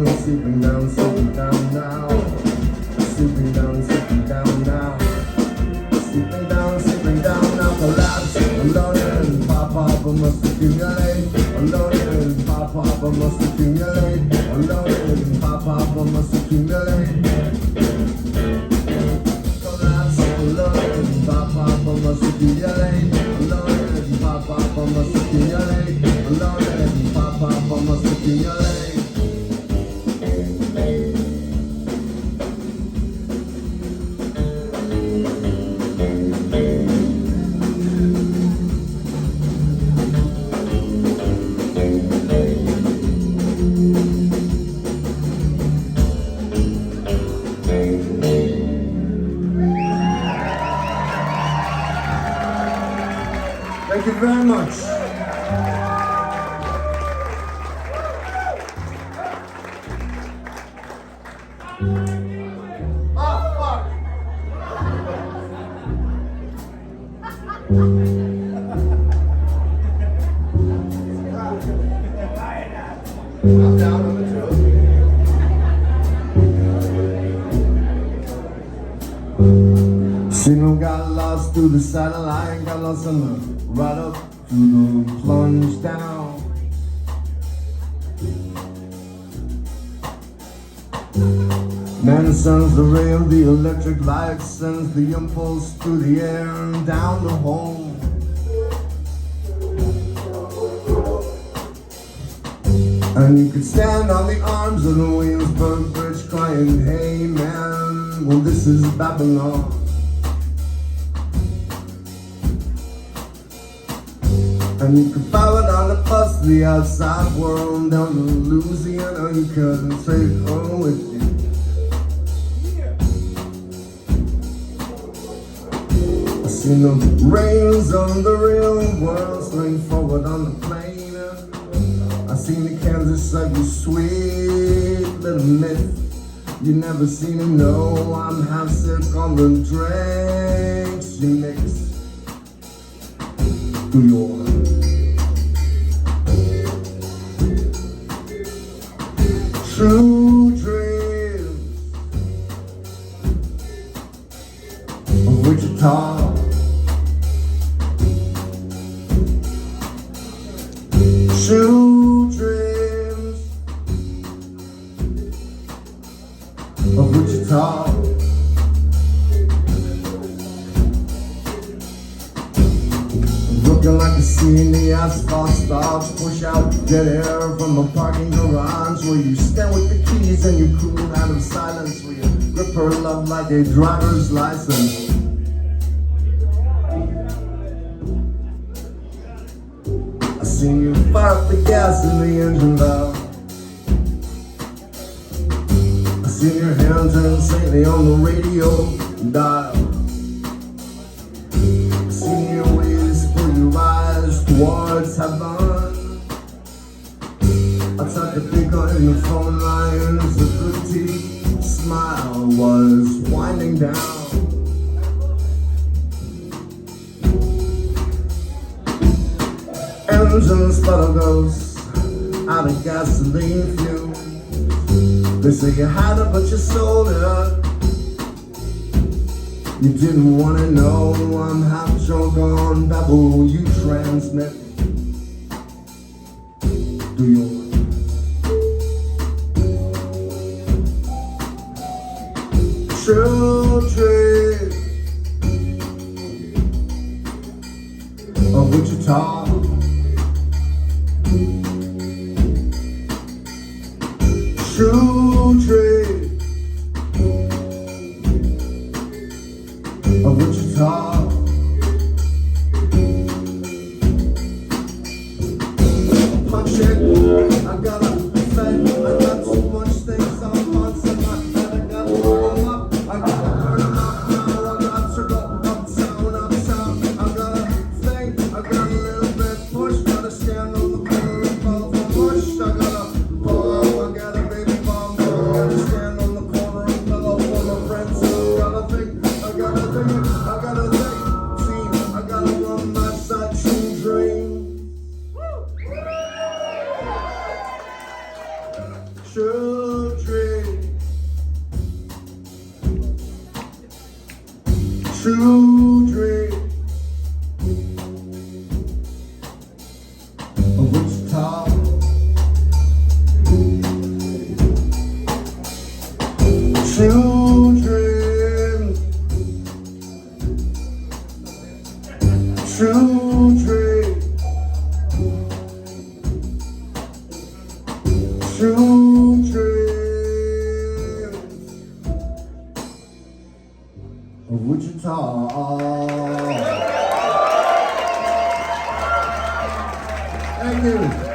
sitting down now. Sitting down now. Sitting down now. Collapse, alone and pop up, I must accumulate. Alone and pop up, I must accumulate. Alone and pop up, I must accumulate. Collapse, alone and pop up, I must accumulate. Alone and pop up, I must accumulate. Alone and pop up, I must accumulate. Thank you very much. Oh, fuck. I'm down on the drill. Signal got lost through the satellite, got lost on the right up to the plunge down. Man sends the ray of the electric light, sends the impulse through the air and down the home. And you could stand on the arms of the Williamsburg Bridge crying, hey man, well this is Babylon. And you could follow down the bus to the outside world, down to Louisiana, you can take her with you. I seen the rails on the real world swing forward on the plane. I seen the Kansas City sweet little myth. You never seen him know I'm half sick on the drinks you mix through your true dreams of Wichita. True dreams of Wichita. Looking like a scene, the asphalt stops, push out dead air from a parking garage where you stand with the keys and you cool out of silence, where you grip her love like a driver's license. I seen you fire up the gas in the engine valve. I seen your hand turn saintly on the radio dial. I seen your ways pull you rise towards heaven. I tried to pick on the phone line as the pretty smile was winding down. Engine sputter goes out of gasoline fumes. They say you had it but you sold it. You didn't want to know I'm half drunk on babble you transmit. Do you? True dreams of Wichita. True dreams of Wichita. Punch it, I got a fed, I got too much things on parts of my head, I got to pull them up, I got to burn them up now, I got to go uptown, I got a thing, I got a little bit push, gotta stand on the corner of both a bush, I got a bomb, I got a baby bomb, I got a children of Wichita. Children, children, children of Wichita. Thank you.